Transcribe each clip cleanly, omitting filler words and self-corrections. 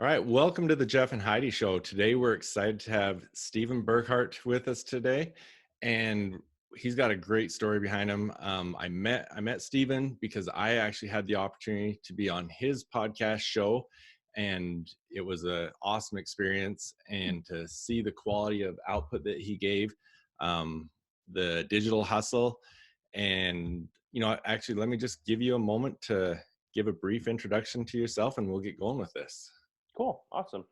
All right, welcome to the Jeff and Heidi Show. Today we're excited to have Stephen Burkhart with us today, and he's got a great story behind him. I met Stephen because I actually had the opportunity to be on his podcast show, and it was an awesome experience. And to see the quality of output that he gave, the digital hustle, and actually, let me just give you a moment to give a brief introduction to yourself, and we'll get going with this. Cool. Awesome.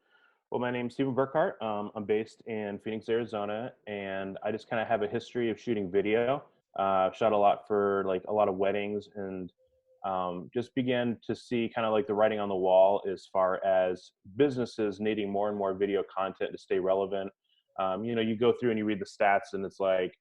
Well, my name's Stephen Burkhart. I'm based in Phoenix, Arizona, and I just kind of have a history of shooting video. I've shot a lot for like a lot of weddings, and just began to see kind of like the writing on the wall as far as businesses needing more and more video content to stay relevant. You go through and you read the stats, and it's like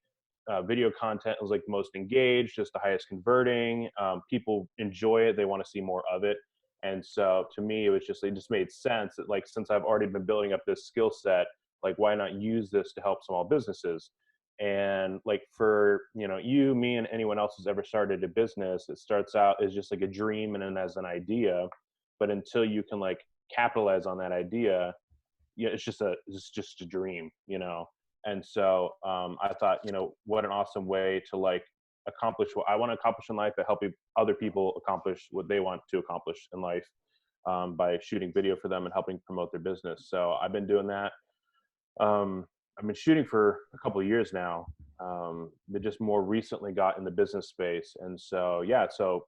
video content was like the most engaged, just the highest converting. People enjoy it; they want to see more of it. And so to me, it just made sense that like, since I've already been building up this skill set, like why not use this to help small businesses? And like for, you, me, and anyone else who's ever started a business, it starts out as just like a dream and then as an idea. But until you can like capitalize on that idea, it's just a dream. And so I thought, what an awesome way to like accomplish what I want to accomplish in life, by helping other people accomplish what they want to accomplish in life, by shooting video for them and helping promote their business. So I've been doing that. I've been shooting for a couple of years now, but just more recently got in the business space. And so, so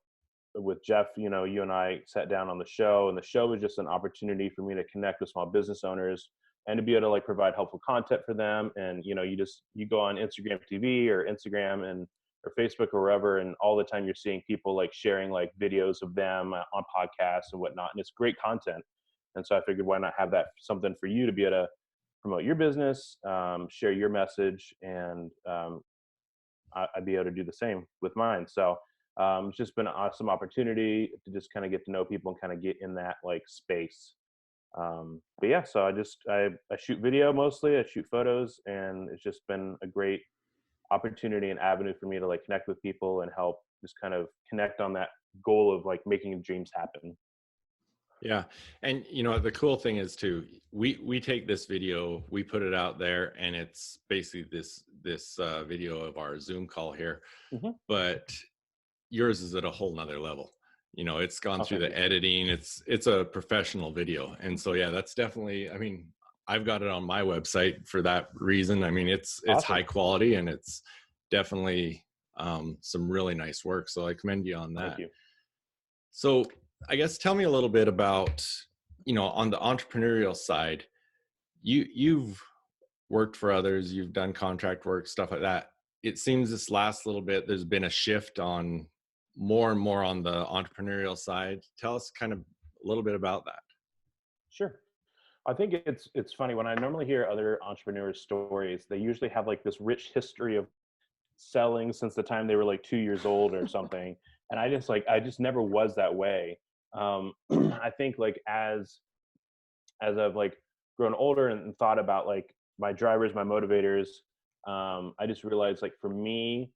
with Jeff, you and I sat down on the show, and the show was just an opportunity for me to connect with small business owners and to be able to like provide helpful content for them. And, you go on Instagram TV or Instagram or Facebook or wherever, and all the time you're seeing people like sharing like videos of them on podcasts and whatnot. And it's great content. And so I figured, why not have that something for you to be able to promote your business, share your message, and I'd be able to do the same with mine. So it's just been an awesome opportunity to just kind of get to know people and kind of get in that like space. But yeah, so I shoot video mostly. I shoot photos, and it's just been a great opportunity and avenue for me to like connect with people and help just kind of connect on that goal of like making dreams happen. Yeah. And the cool thing is too, we take this video, we put it out there, and it's basically this video of our Zoom call here, Mm-hmm. but yours is at a whole nother level. It's gone through the editing. It's a professional video. And so, yeah, that's definitely, I've got it on my website for that reason. It's Awesome. high quality, and it's definitely some really nice work. So I commend you on that. Thank you. So I guess tell me a little bit about, on the entrepreneurial side, you've worked for others, you've done contract work, stuff like that. It seems this last little bit, there's been a shift on more and more on the entrepreneurial side. Tell us kind of a little bit about that. Sure. I think it's funny when I normally hear other entrepreneurs' stories, they usually have like this rich history of selling since the time they were like 2 years old or something. And I just never was that way. I think like as I've like grown older and thought about like my drivers, my motivators, I just realized like for me,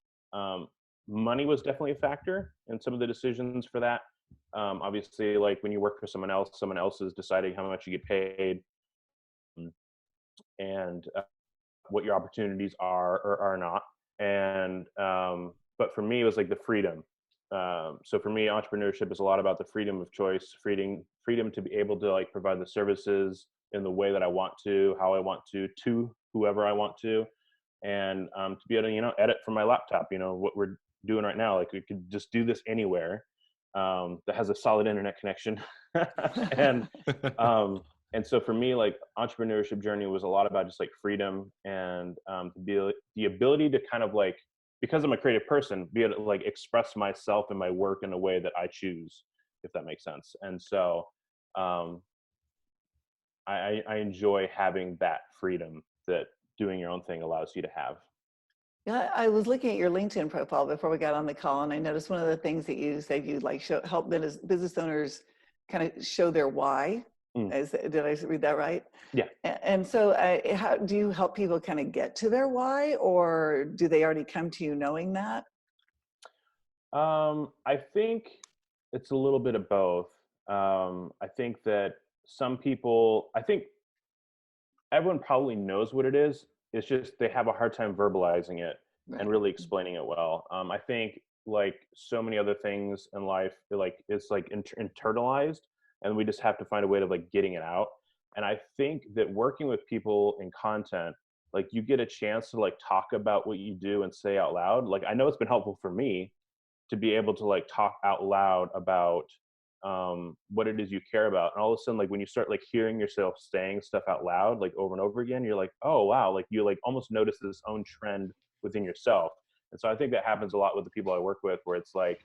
money was definitely a factor in some of the decisions for that. Obviously, like when you work for someone else is deciding how much you get paid, and what your opportunities are or are not. And but for me, it was like the freedom. So for me, entrepreneurship is a lot about the freedom of choice, freedom to be able to like provide the services in the way that I want to, how I want to whoever I want to, and to be able to edit from my laptop. What we're doing right now, like we could just do this anywhere that has a solid internet connection, and and so for me, like entrepreneurship journey was a lot about just like freedom and the ability to kind of like, because I'm a creative person, be able to like express myself and my work in a way that I choose, if that makes sense. And so I enjoy having that freedom that doing your own thing allows you to have. Yeah, I was looking at your LinkedIn profile before we got on the call, and I noticed one of the things that you said you like help business owners kind of show their why. Did I read that right? Yeah. And so how do you help people kind of get to their why, or do they already come to you knowing that? I think it's a little bit of both. I think that some people, I think everyone probably knows what it is. It's just they have a hard time verbalizing it and Right. really explaining it well. I think like so many other things in life, like it's like internalized, and we just have to find a way to like getting it out. And I think that working with people in content, like you get a chance to like talk about what you do and say out loud. Like I know it's been helpful for me to be able to like talk out loud about what it is you care about. And all of a sudden, like when you start like hearing yourself saying stuff out loud, like over and over again, you're like, oh wow, like you like almost notice this own trend within yourself. And so I think that happens a lot with the people I work with, where it's like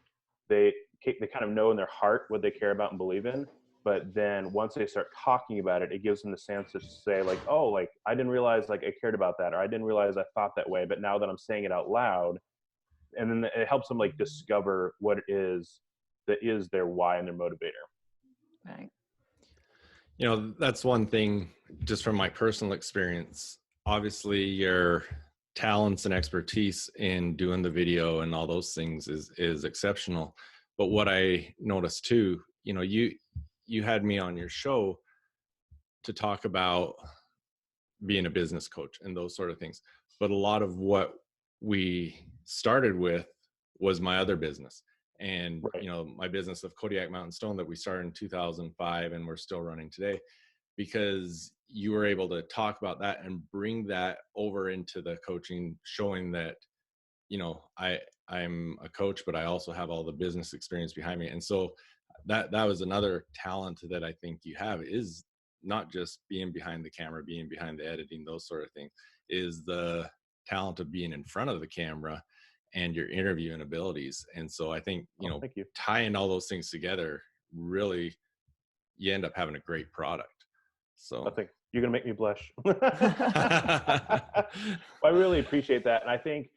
they kind of know in their heart what they care about and believe in, but then once they start talking about it, it gives them the chance to say like, oh, like I didn't realize like I cared about that, or I didn't realize I thought that way, but now that I'm saying it out loud, and then it helps them like discover what it is that is their why and their motivator. Right. You know, that's one thing just from my personal experience. Obviously, your talents and expertise in doing the video and all those things is exceptional. But what I noticed too, you know, you had me on your show to talk about being a business coach and those sort of things. But a lot of what we started with was my other business. And, Right. you know, my business of Kodiak Mountain Stone that we started in 2005 and we're still running today, because you were able to talk about that and bring that over into the coaching, showing that, you know, I'm a coach, but I also have all the business experience behind me. And so that was another talent that I think you have, is not just being behind the camera, being behind the editing, those sort of things, is the talent of being in front of the camera and your interviewing abilities. And so I think, you know, Thank you. tying all those things together, really, you end up having a great product. So I think you're gonna make me blush. I really appreciate that, and I think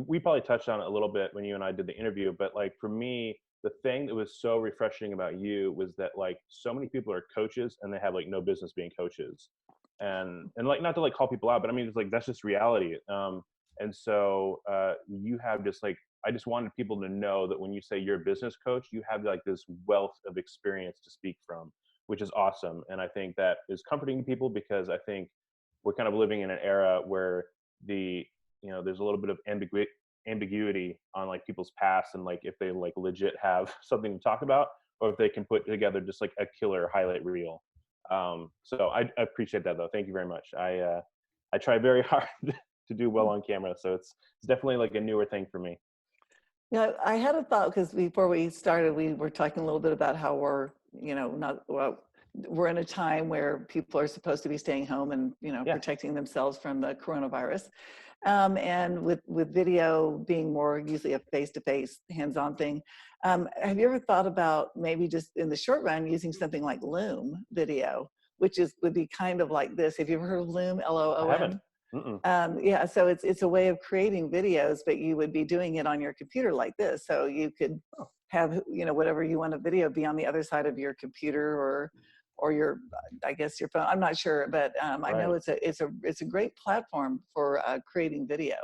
we probably touched on it a little bit when you and I did the interview. But like for me, the thing that was so refreshing about you was that like so many people are coaches and they have like no business being coaches, and like not to like call people out, but I mean it's like that's just reality. And so you have just like, I just wanted people to know that when you say you're a business coach, you have like this wealth of experience to speak from, which is awesome. And I think that is comforting to people, because I think we're kind of living in an era where there's a little bit of ambiguity on like people's past, and like if they like legit have something to talk about, or if they can put together just like a killer highlight reel. So I appreciate that though. Thank you very much. I try very hard to do well on camera. So it's definitely like a newer thing for me. Yeah, I had a thought, because before we started, we were talking a little bit about how we're, you know, not well, we're in a time where people are supposed to be staying home and, you know, Yeah. protecting themselves from the coronavirus. And with video being more usually a face-to-face, hands-on thing, have you ever thought about maybe just in the short run using something like Loom video, which would be kind of like this? Have you ever heard of Loom? I Loom? haven't. Yeah, so it's a way of creating videos, but you would be doing it on your computer like this. So you could have, you know, whatever you want a video be on the other side of your computer or your, I guess your phone. I'm not sure, but I know Right. it's a great platform for creating video.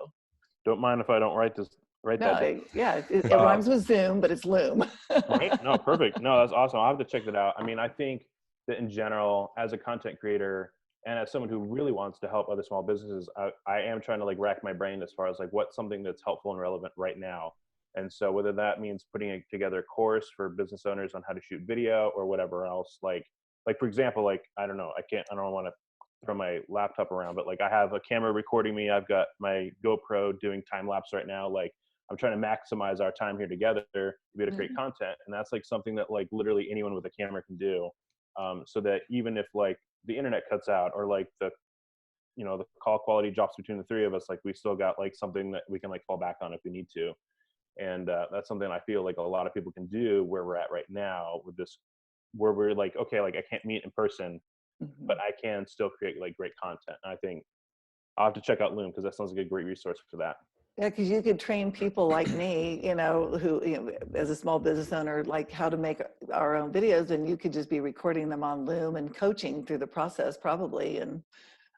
Don't mind if I don't write that down. Yeah, it rhymes with Zoom, but it's Loom. Right? No, perfect. No, that's awesome. I'll have to check that out. I mean, I think that in general, as a content creator and as someone who really wants to help other small businesses, I am trying to like rack my brain as far as like what's something that's helpful and relevant right now. And so whether that means putting together a course for business owners on how to shoot video or whatever else, like for example, like, I don't want to throw my laptop around, but like I have a camera recording me. I've got my GoPro doing time lapse right now. Like I'm trying to maximize our time here together to be able to create content. And that's like something that like literally anyone with a camera can do. So that even if like the internet cuts out or like the call quality drops between the three of us, like we still got like something that we can like fall back on if we need to. And that's something I feel like a lot of people can do where we're at right now with this, where we're like, okay, like I can't meet in person, but I can still create like great content. And I think I'll have to check out Loom, because that sounds like a great resource for that. Yeah, because you could train people like me, you know, who, you know, as a small business owner, like how to make our own videos, and you could just be recording them on Loom and coaching through the process probably. And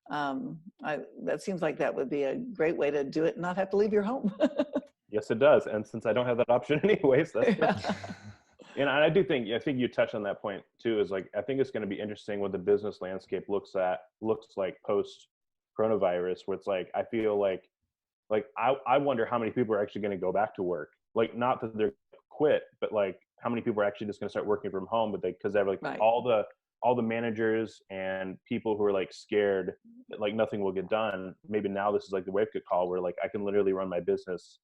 that seems like that would be a great way to do it and not have to leave your home. Yes, it does. And since I don't have that option anyways, that's good. And I do think, I think you touched on that point too, is like, I think it's going to be interesting what the business landscape looks like post coronavirus, where it's like, I feel like I wonder how many people are actually going to go back to work. Like, not that they're quit, but like how many people are actually just going to start working from home, but because they're like Right. all the managers and people who are like scared that like nothing will get done. Maybe now this is like the wake up call where like I can literally run my business,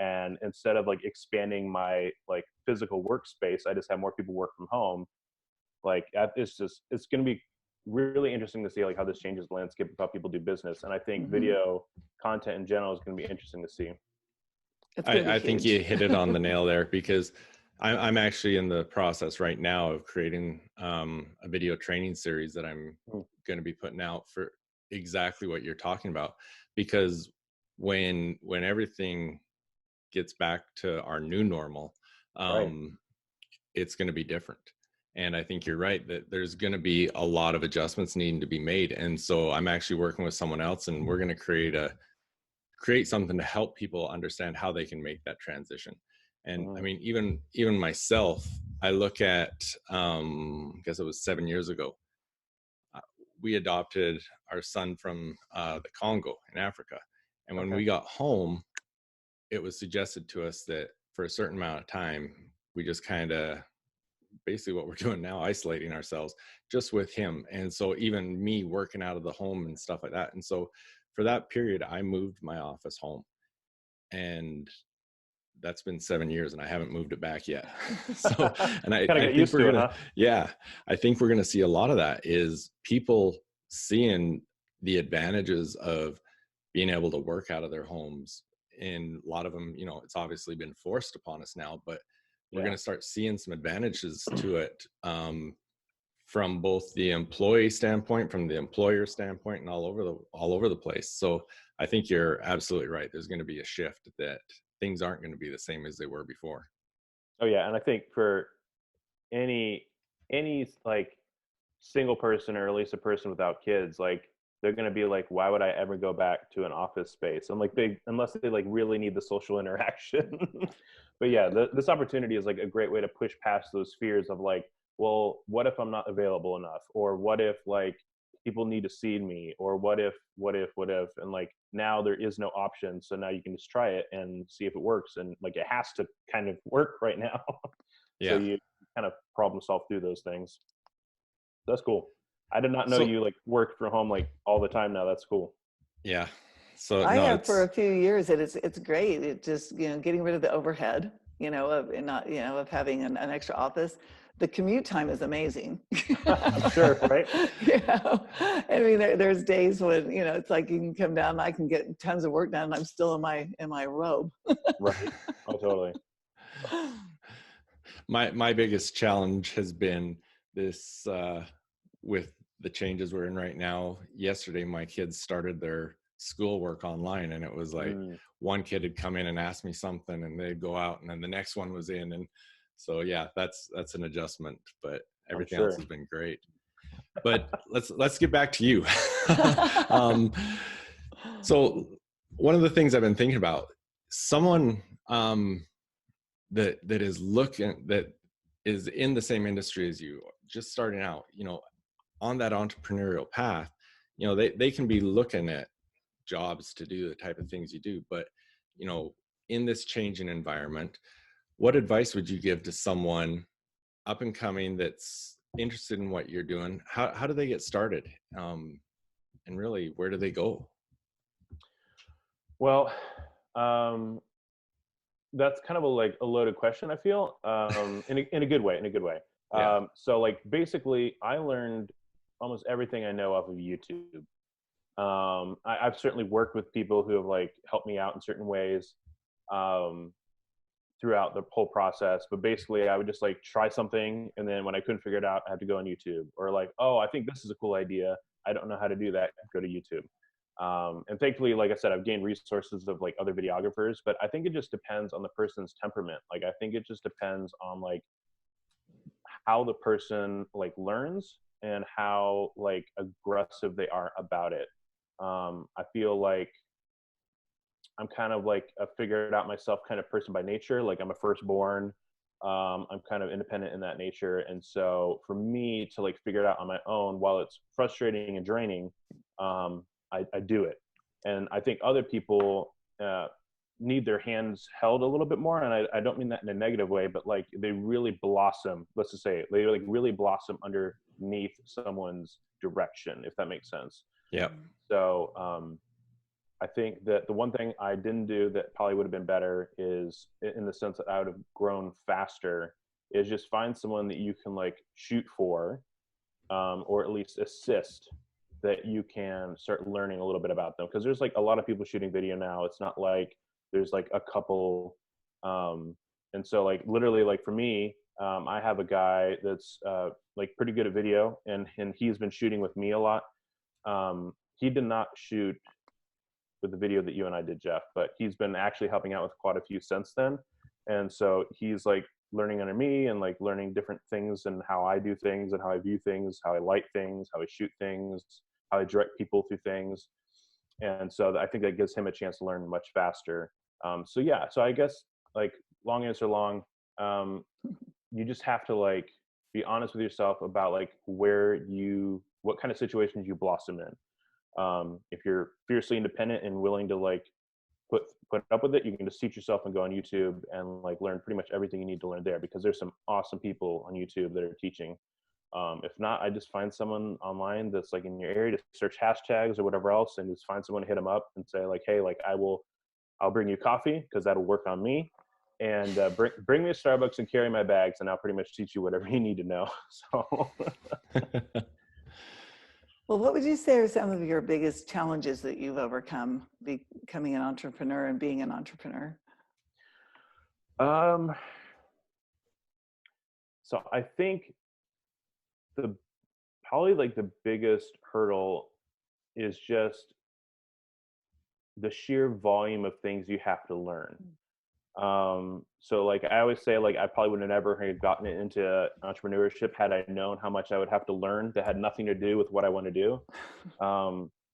and instead of like expanding my like physical workspace, I just have more people work from home. Like it's going to be really interesting to see like how this changes the landscape of how people do business. And I think Hmm. video content in general is going to be interesting to see. It's going to be I think huge. you hit it on the nail there, because I'm actually in the process right now of creating a video training series that I'm Mm. going to be putting out for exactly what you're talking about. Because when everything gets back to our new normal, Right. it's going to be different. And I think you're right that there's going to be a lot of adjustments needing to be made. And so I'm actually working with someone else, and we're going to create something to help people understand how they can make that transition. And I Mhm. mean, even myself, I look at I guess it was 7 years ago, uh, we adopted our son from the Congo in Africa. And when Okay. we got home, it was suggested to us that for a certain amount of time, we just kind of basically what we're doing now, isolating ourselves just with him. And so even me working out of the home and stuff like that. And so for that period, I moved my office home, and that's been 7 years and I haven't moved it back yet. So, and Kind of I get think used we're to it, gonna, huh? yeah, I think we're gonna see a lot of that, is people seeing the advantages of being able to work out of their homes. And a lot of them, it's obviously been forced upon us now, but we're Yeah. going to start seeing some advantages to it, from both the employee standpoint, from the employer standpoint, and all over the place. So I think you're absolutely right. There's going to be a shift, that things aren't going to be the same as they were before. Oh yeah. And I think for any like single person, or at least a person without kids, like they're going to be like, why would I ever go back to an office space? I'm like, unless they like really need the social interaction. But yeah, this opportunity is like a great way to push past those fears of like, well, what if I'm not available enough, or what if like people need to see me, or what if, and like now there is no option, so now you can just try it and see if it works, and like it has to kind of work right now. So Yeah. you kind of problem solve through those things. That's cool. I did not know So, you like work from home like all the time now. That's cool. yeah. So, I no, have for it's, a few years, and it's great. It just, getting rid of the overhead, of and not, of having an extra office. The commute time is amazing. I'm sure, right? I mean, there's days when, it's like you can come down, I can get tons of work done, and I'm still in my robe. Right. Oh, totally. my biggest challenge has been this, with the changes we're in right now. Yesterday my kids started their schoolwork online, and it was like Mm, one kid had come in and asked me something, and they'd go out, and then the next one was in. And so yeah, that's an adjustment, but I'm everything else sure. has been great. But let's get back to you. um, so one of the things I've been thinking about, someone, that is looking, that is in the same industry as you, just starting out, on that entrepreneurial path, they can be looking at jobs to do the type of things you do. But you know in this changing environment, what advice would you give to someone up and coming that's interested in what you're doing? How do they get started, and really, where do they go? Well, um, that's kind of like a loaded question, I feel, in a good way, in a good way. Yeah. So like basically I learned almost everything I know off of YouTube. I've certainly worked with people who have like helped me out in certain ways. Um, Throughout the whole process. But basically, I would just like try something, and then when I couldn't figure it out, I had to go on YouTube, or like, oh, I think this is a cool idea. I don't know how to do that. Go to YouTube. And thankfully, like I said, I've gained resources of like other videographers. But I think it just depends on the person's temperament. Like I think it just depends on like how the person like learns and how like aggressive they are about it. I feel like I'm kind of like a figure it out myself kind of person by nature. Like I'm a firstborn. I'm kind of independent in that nature. And so for me to like figure it out on my own, while it's frustrating and draining, I do it. And I think other people need their hands held a little bit more. And I don't mean that in a negative way, but like they really blossom, let's just say it, they like really blossom underneath someone's direction, if that makes sense. Yeah. So I think that the one thing I didn't do that probably would have been better is, in the sense that I would have grown faster, is just find someone that you can like shoot for, or at least assist, that you can start learning a little bit about them. Because there's like a lot of people shooting video now. It's not like there's like a couple. And so like literally like for me, I have a guy that's like pretty good at video, and he's been shooting with me a lot. He did not shoot with the video that you and I did, Jeff, but he's been actually helping out with quite a few since then. And so he's like learning under me and like learning different things and how I do things and how I view things, how I light things, how I shoot things, how I direct people through things. And so I think that gives him a chance to learn much faster. So yeah, so I guess like long answer long, you just have to like be honest with yourself about like what kind of situations you blossom in. If you're fiercely independent and willing to like put up with it, you can just teach yourself and go on YouTube and like learn pretty much everything you need to learn there, because there's some awesome people on YouTube that are teaching. If not, I just find someone online that's like in your area, to search hashtags or whatever else, and just find someone, hit them up and say like, hey, like I'll bring you coffee because that'll work on me, and bring me a Starbucks and carry my bags, and I'll pretty much teach you whatever you need to know. So Well, what would you say are some of your biggest challenges that you've overcome becoming an entrepreneur and being an entrepreneur? So I think probably like the biggest hurdle is just the sheer volume of things you have to learn. So like I always say, like I probably would have never have gotten into entrepreneurship had I known how much I would have to learn that had nothing to do with what I want to do.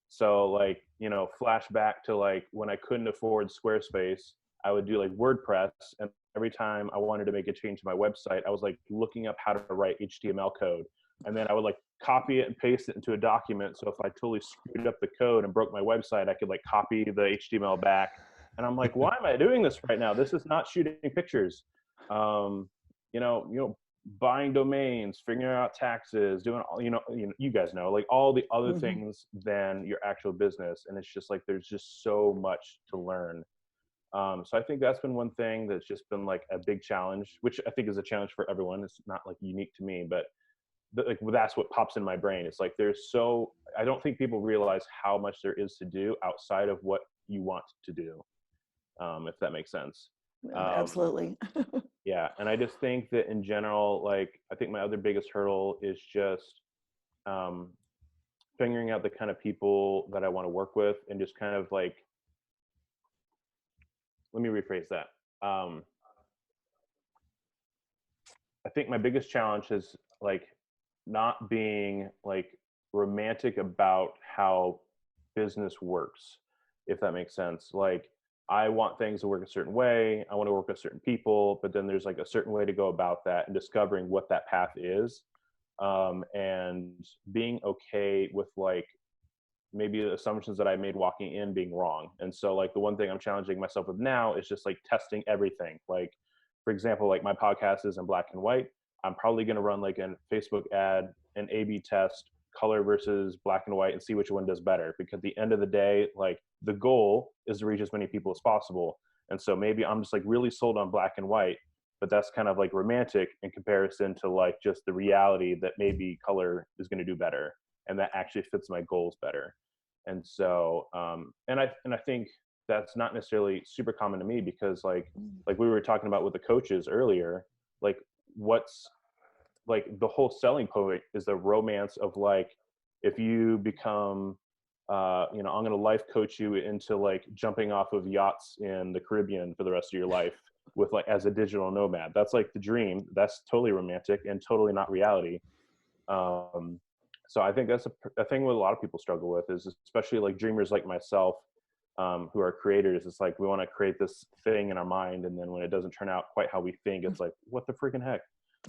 So like, you know, flashback to like when I couldn't afford Squarespace, I would do like WordPress, and every time I wanted to make a change to my website, I was like looking up how to write HTML code. And then I would like copy it and paste it into a document. So if I totally screwed up the code and broke my website, I could like copy the HTML back. And I'm like, why am I doing this right now? This is not shooting pictures. You know, buying domains, figuring out taxes, doing all, you guys know, like all the other things than your actual business. And it's just like, there's just so much to learn. So I think that's been one thing that's just been like a big challenge, which I think is a challenge for everyone. It's not like unique to me, but like that's what pops in my brain. It's like I don't think people realize how much there is to do outside of what you want to do, if that makes sense. Absolutely. Yeah, and I just think that in general, like I think my other biggest hurdle is just figuring out the kind of people that I want to work with, and just kind of like, let me rephrase that. I think my biggest challenge is like not being like romantic about how business works, if that makes sense. Like I want things to work a certain way. I want to work with certain people, but then there's like a certain way to go about that, and discovering what that path is, and being okay with like maybe the assumptions that I made walking in being wrong. And so like the one thing I'm challenging myself with now is just like testing everything. Like, for example, like my podcast is in black and white. I'm probably going to run like a Facebook ad, an A/B test, color versus black and white, and see which one does better. Because at the end of the day, like the goal is to reach as many people as possible. And so maybe I'm just like really sold on black and white, but that's kind of like romantic in comparison to like just the reality that maybe color is going to do better, and that actually fits my goals better. And so, and I think that's not necessarily super common to me, because like we were talking about with the coaches earlier, like what's like the whole selling point is the romance of like, if you become I'm going to life coach you into like jumping off of yachts in the Caribbean for the rest of your life with like as a digital nomad. That's like the dream. That's totally romantic and totally not reality. So I think that's a thing what a lot of people struggle with, is especially like dreamers like myself. who are creators. It's like we want to create this thing in our mind, and then when it doesn't turn out quite how we think, it's like, what the freaking heck?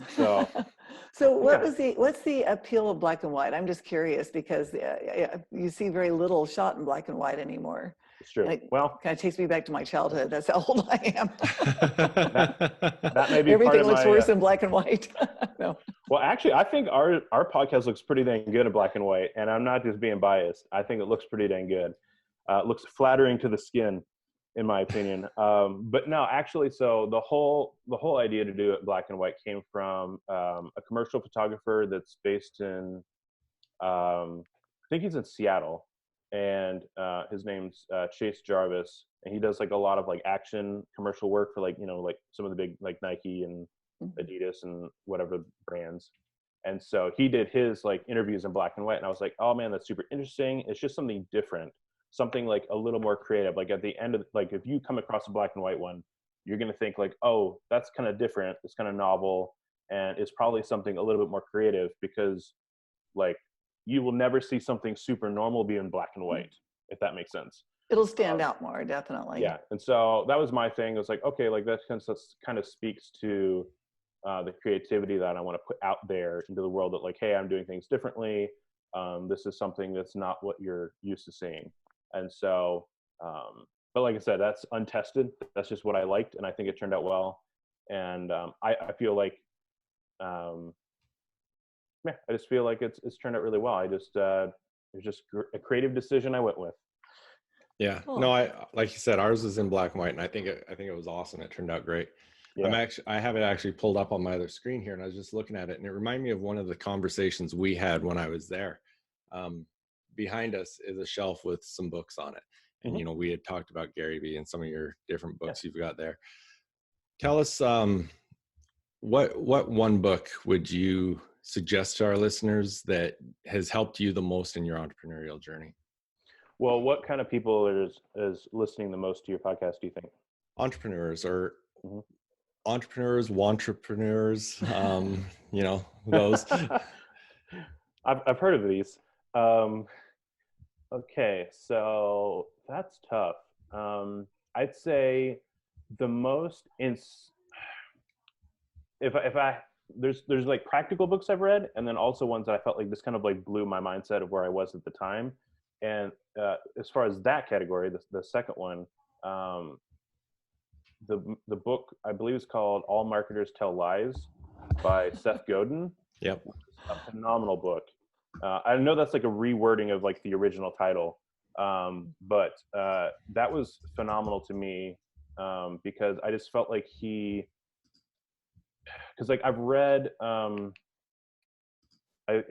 So So yeah, what's the appeal of black and white? I'm just curious because you see very little shot in black and white anymore. it's true. And it Well, kind of takes me back to my childhood. That's how old I am. that that may be part Everything of looks my worse in black and white. No. well, actually, I think our podcast looks pretty dang good in black and white, and I'm not just being biased. I think it looks pretty dang good. It looks flattering to the skin, in my opinion. But no, actually, so the whole idea to do it black and white came from a commercial photographer that's based in, I think he's in Seattle, and his name's Chase Jarvis, and he does like a lot of like action commercial work for like like some of the big like Nike and Adidas and whatever brands. And so he did his like interviews in black and white, and I was like, oh man, that's super interesting. It's just something different, something like a little more creative. Like at the end of like if you come across a black and white one, you're gonna think like, oh, that's kind of different. It's kind of novel, and it's probably something a little bit more creative because like you will never see something super normal be in black and white, if that makes sense. It'll stand Um, out more, definitely. yeah, and so that was my thing. It was like, okay, like that kind of speaks to the creativity that I want to put out there into the world. That like, hey, I'm doing things differently. This is something that's not what you're used to seeing, and so. But like I said, that's untested. That's just what I liked, and I think it turned out well. And I feel like, yeah, I just feel like it's turned out really well. I just it was just a creative decision I went with. Yeah. No, Cool. I like you said, ours was in black and white, and I think it was awesome. It turned out great. Yeah. I have it actually pulled up on my other screen here, and I was just looking at it, and it reminded me of one of the conversations we had when I was there. Um, Behind us is a shelf with some books on it, and Hmm. we had talked about Gary Vee and some of your different Yeah. books you've got there. Tell us, what one book would you suggest to our listeners that has helped you the most in your entrepreneurial journey? Well, what kind of people is listening the most to your podcast, do you think? Entrepreneurs or Mhm. entrepreneurs, those. I've heard of these. Um, okay, so that's tough. I'd say the most in if I there's like practical books I've read, and then also ones that I felt like this kind of like blew my mindset of where I was at the time. And as far as that category, the second one, um, the book I believe is called All Marketers Tell Lies by Seth Godin. Yep. A phenomenal book. I know that's like a rewording of like the original title, but that was phenomenal to me because I just felt like because like I've read I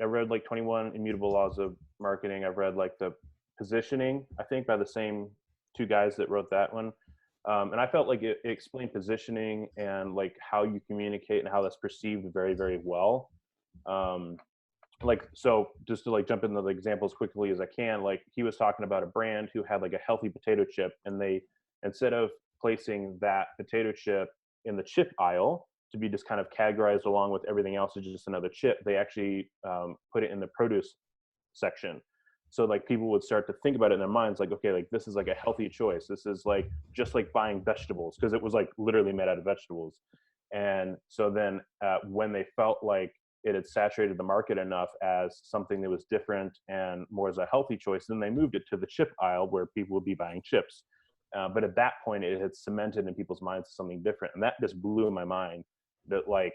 read like 21 Immutable Laws of Marketing. I've read like the Positioning, I think, by the same two guys that wrote that one. And I felt like it explained positioning and like how you communicate and how that's perceived very, very well. Like, so just to like jump into the examples quickly as I can, like he was talking about a brand who had like a healthy potato chip, and they, instead of placing that potato chip in the chip aisle to be just kind of categorized along with everything else as just another chip, they actually put it in the produce section. So like people would start to think about it in their minds, like, okay, like this is like a healthy choice. This is like just like buying vegetables, because it was like literally made out of vegetables. And so then when they felt like it had saturated the market enough as something that was different and more as a healthy choice, then they moved it to the chip aisle where people would be buying chips. But at that point, it had cemented in people's minds something different. And that just blew my mind, that like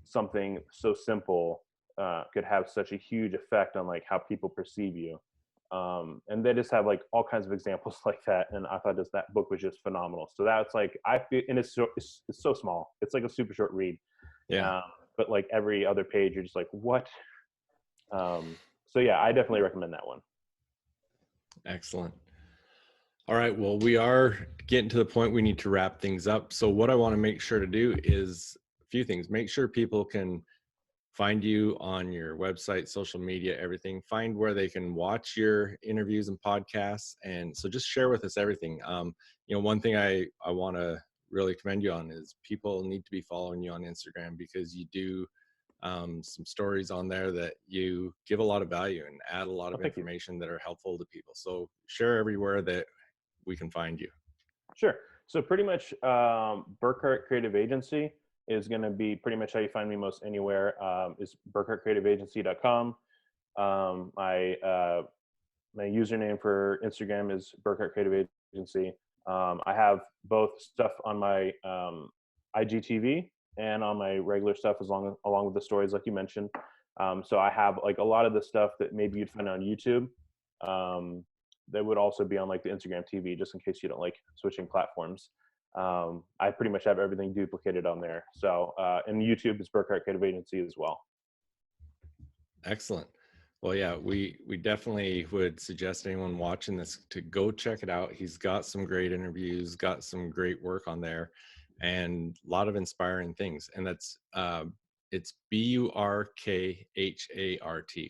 something so simple could have such a huge effect on like how people perceive you. And they just have like all kinds of examples like that. And I thought that book was just phenomenal. So that's like, I feel, and it's so small. It's like a super short read. Yeah. But like every other page, you're just like, what? So yeah, I definitely recommend that one. Excellent. All right. Well, we are getting to the point we need to wrap things up. So what I want to make sure to do is a few things. Make sure people can find you on your website, social media, everything. Find where they can watch your interviews and podcasts. And so just share with us everything. One thing I want to really commend you on is people need to be following you on Instagram, because you do some stories on there that you give a lot of value and add a lot of Thank you. information that are helpful to people. So share everywhere that we can find you? Sure. So pretty much Burkhart Creative Agency is going to be pretty much how you find me most anywhere. Is burkhartcreativeagency.com. My username for Instagram is Burkhart Creative Agency. I have both stuff on my IGTV and on my regular stuff along with the stories like you mentioned. So I have like a lot of the stuff that maybe you'd find on YouTube. That would also be on like the Instagram TV, just in case you don't like switching platforms. I pretty much have everything duplicated on there. So, and YouTube is Burkhart Creative Agency as well. Excellent. Well, yeah, we definitely would suggest anyone watching this to go check it out. He's got some great interviews, got some great work on there, and a lot of inspiring things. And that's it's Burkhart,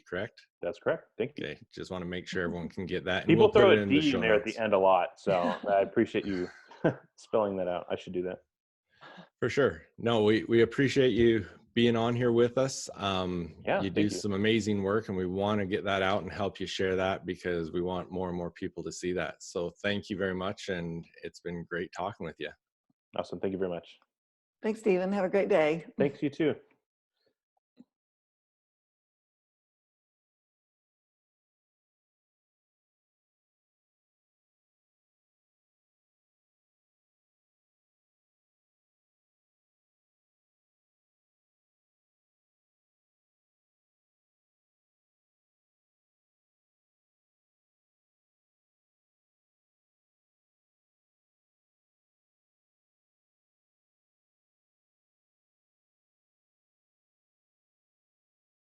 correct? That's correct. Thank you. Okay, just want to make sure everyone can get that. And People we'll put throw it a in the D show in there at notes. the end a lot, so I appreciate you spelling that out. I should do that. For sure. No, we appreciate you being on here with us. Yeah, you do some amazing work, and we want to get that out and help you share that because we want more and more people to see that. So thank you very much, and it's been great talking with you. Awesome. Thank you very much. Thanks, Stephen. Have a great day. Thanks, you too.